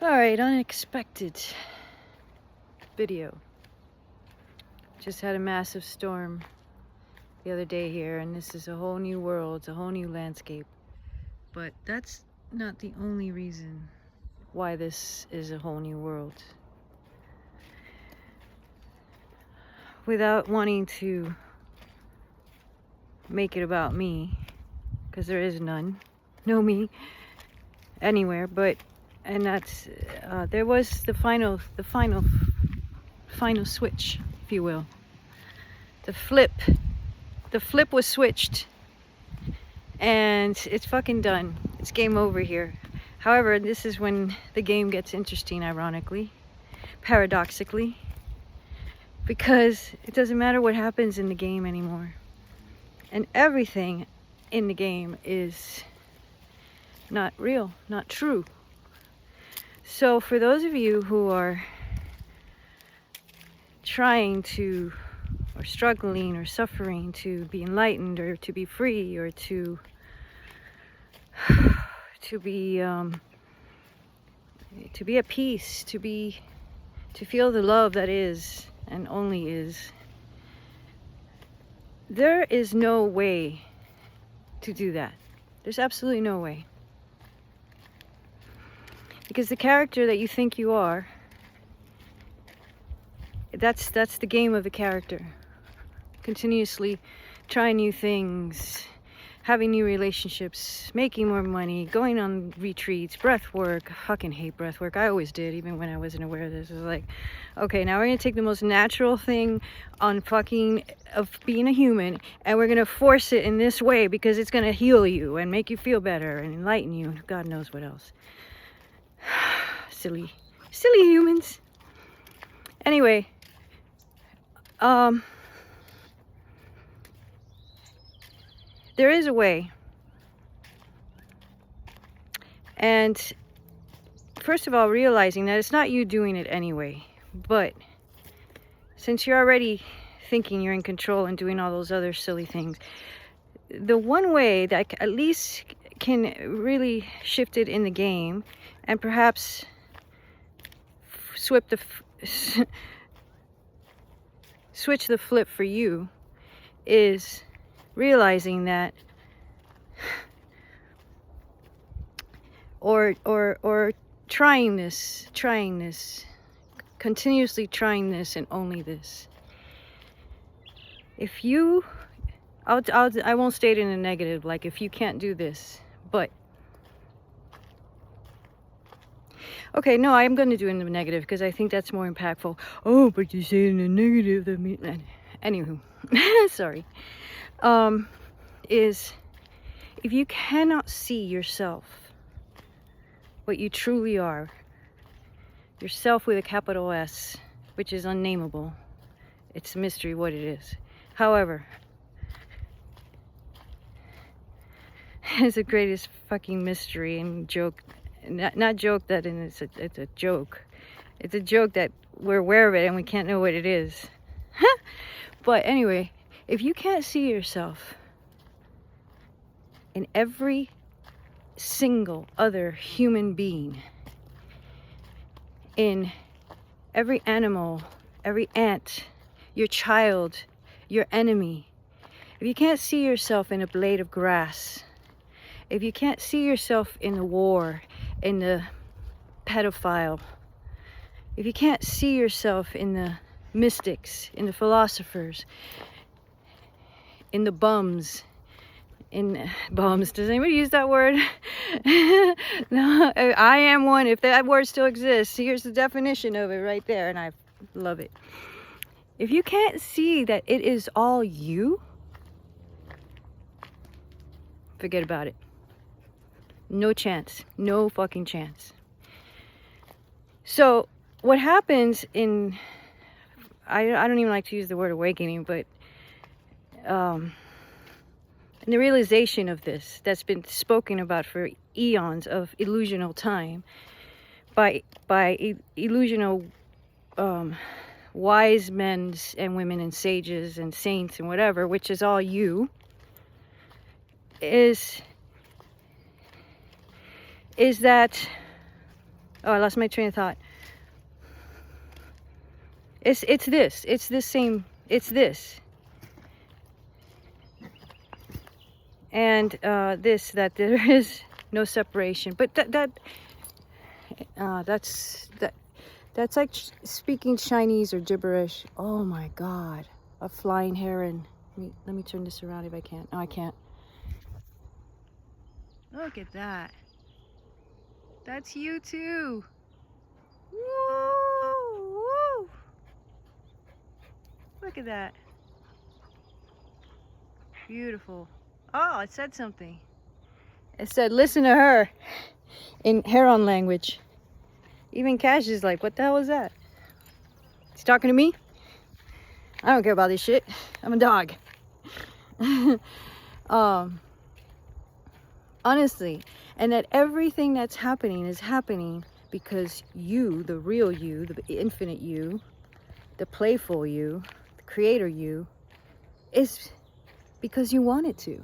Alright, unexpected video. Just had a massive storm the other day here, and this is a whole new world, it's a whole new landscape. But that's not the only reason why this is a whole new world. Without wanting to make it about me, because there is none, no me, anywhere, but and that's there was the final switch, if you will. The flip was switched, and it's fucking done. It's game over here. However, this is when the game gets interesting, ironically, paradoxically, because it doesn't matter what happens in the game anymore, and everything in the game is not real, not true. So for those of you who are trying to, or struggling or suffering to be enlightened, or to be free, or to be at peace, to feel the love that is and only is, there is no way to do that. There's absolutely no way. Because the character that you think you are, that's the game of the character. Continuously trying new things, having new relationships, making more money, going on retreats, breath work. I fucking hate breath work. I always did, even when I wasn't aware of this. It was like, okay, now we're gonna take the most natural thing of being a human, and we're gonna force it in this way because it's gonna heal you and make you feel better and enlighten you and God knows what else. Silly humans. Anyway, there is a way. And first of all, realizing that it's not you doing it anyway, but since you're already thinking you're in control and doing all those other silly things, the one way that at least can really shift it in the game and perhaps switch the flip for you is realizing that, or trying this, continuously trying this and only this. If you, I won't state it in a negative, like if you can't do this, but okay, no, I'm going to do it in the negative because I think that's more impactful. Oh, but you say it in the negative, that means... Anywho, sorry. Is if you cannot see yourself, what you truly are, yourself with a capital S, which is unnameable. It's a mystery what it is. However, it's the greatest fucking mystery and joke. Not joke that it's a joke. It's a joke that we're aware of it and we can't know what it is. But anyway, if you can't see yourself in every single other human being, in every animal, every ant, your child, your enemy, if you can't see yourself in a blade of grass, if you can't see yourself in the war, in the pedophile, if you can't see yourself in the mystics, in the philosophers, in the bums, does anybody use that word? No, I am one, if that word still exists. Here's the definition of it right there, and I love it. If you can't see that it is all you, forget about it. No chance. No fucking chance. So what happens in, I don't even like to use the word awakening, but in the realization of this that's been spoken about for eons of illusional time by illusional wise men and women and sages and saints and whatever, which is all you, is that Oh, I lost my train of thought. It's this. It's this same. It's this. And this, that there is no separation. But that's like speaking Chinese or gibberish. Oh my God, a flying heron. Let me turn this around if I can. No, I can't. Look at that. That's you too. Woo, woo. Look at that. Beautiful. Oh, it said something. It said, listen to her in heron language. Even Cash is like, what the hell was that? He's talking to me? I don't care about this shit. I'm a dog. Honestly, and that everything that's happening is happening because you, the real you, the infinite you, the playful you, the creator you, is because you want it to.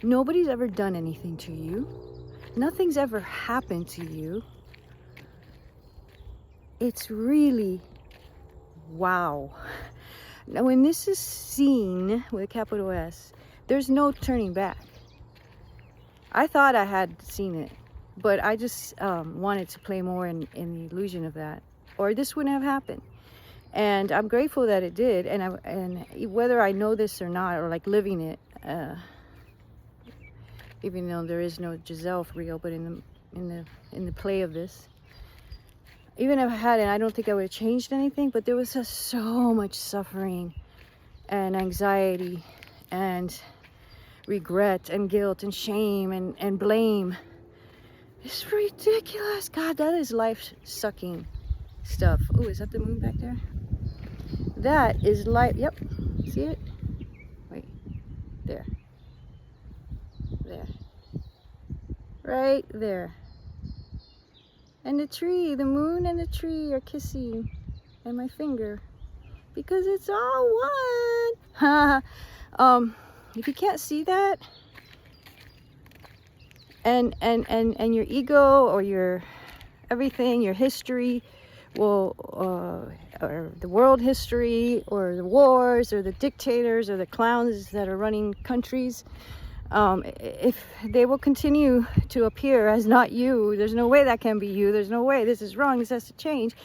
Nobody's ever done anything to you. Nothing's ever happened to you. It's really wow. Now, when this is seen with a capital S, there's no turning back. I thought I had seen it, but I just wanted to play more in the illusion of that, or this wouldn't have happened. And I'm grateful that it did. And whether I know this or not, or like living it, even though there is no Giselle for real, but in the play of this, even if I hadn't, I don't think I would have changed anything. But there was just so much suffering and anxiety and regret and guilt and shame and blame. It's ridiculous. God, that is life sucking stuff. Oh, is that the moon back there? That is life. Yep. See it? Wait. There. There. Right there. And the tree, the moon and the tree are kissing. And my finger. Because it's all one. If you can't see that, and your ego or your everything, your history, will or the world history, or the wars, or the dictators, or the clowns that are running countries, if they will continue to appear as not you, there's no way that can be you. There's no way. This is wrong. This has to change.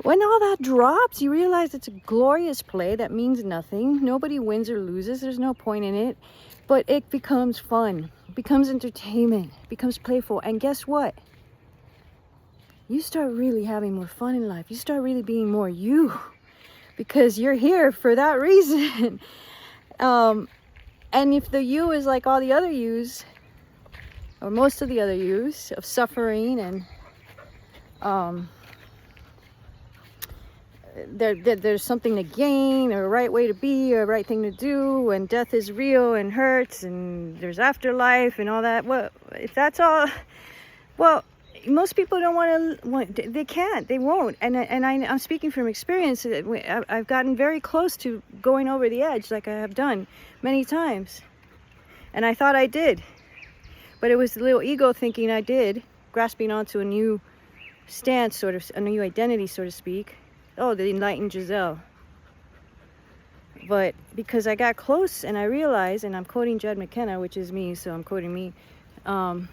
When all that drops, you realize it's a glorious play that means nothing. Nobody wins or loses. There's no point in it. But it becomes fun. It becomes entertainment. It becomes playful. And guess what? You start really having more fun in life. You start really being more you. Because you're here for that reason. And if the you is like all the other yous, or most of the other yous, of suffering and there's something to gain, or a right way to be, or a right thing to do, and death is real and hurts, and there's afterlife and all that. Well, if that's all, well, most people don't want to. They can't. They won't. And I'm speaking from experience. I've gotten very close to going over the edge, like I have done many times, and I thought I did, but it was the little ego thinking I did, grasping onto a new stance, sort of a new identity, so to speak. Oh, the enlightened Giselle. But because I got close and I realized, and I'm quoting Judd McKenna, which is me, so I'm quoting me, the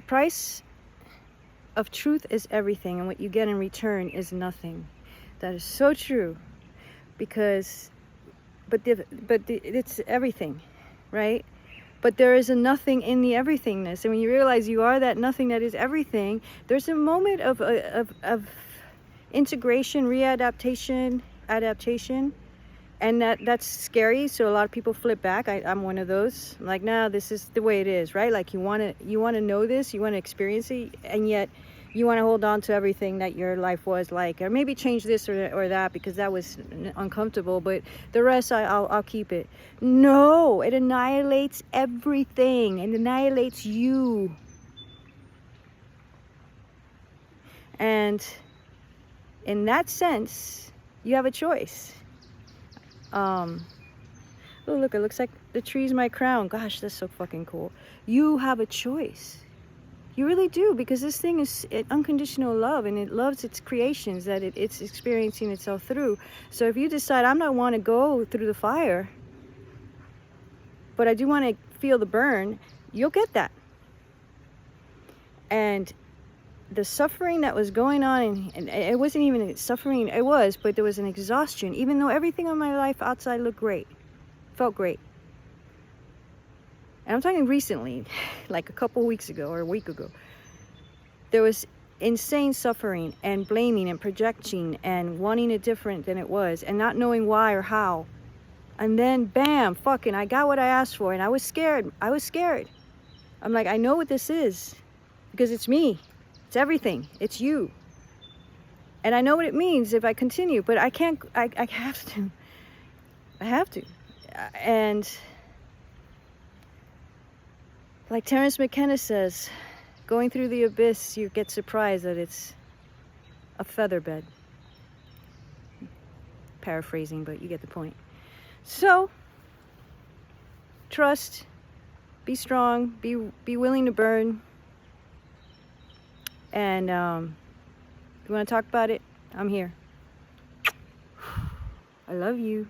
price of truth is everything, and what you get in return is nothing. That is so true. Because, it's everything, right? But there is a nothing in the everythingness, and when you realize you are that nothing that is everything, there's a moment of integration, readaptation, adaptation, and that's scary. So a lot of people flip back. I'm one of those. I'm like, nah, this is the way it is, right? Like you want to know this, you want to experience it, and yet you want to hold on to everything that your life was like, or maybe change this or that because that was uncomfortable, but the rest I'll keep it. No, it annihilates everything. It annihilates you. And in that sense, you have a choice. Oh, look, it looks like the tree's my crown. Gosh, that's so fucking cool. You have a choice. You really do, because this thing is unconditional love, and it loves its creations that it's experiencing itself through. So if you decide, I'm not want to go through the fire, but I do want to feel the burn, you'll get that. And the suffering that was going on, and it wasn't even suffering, it was, but there was an exhaustion, even though everything in my life outside looked great, felt great. And I'm talking recently, like a couple weeks ago or a week ago. There was insane suffering and blaming and projecting and wanting it different than it was and not knowing why or how. And then bam, fucking, I got what I asked for, and I was scared. I was scared. I'm like, I know what this is, because it's me. It's everything. It's you. And I know what it means if I continue, but I can't, I have to. I have to. And like Terence McKenna says, going through the abyss, you get surprised that it's a feather bed. Paraphrasing, but you get the point. So, trust, be strong, be willing to burn. And if you want to talk about it, I'm here. I love you.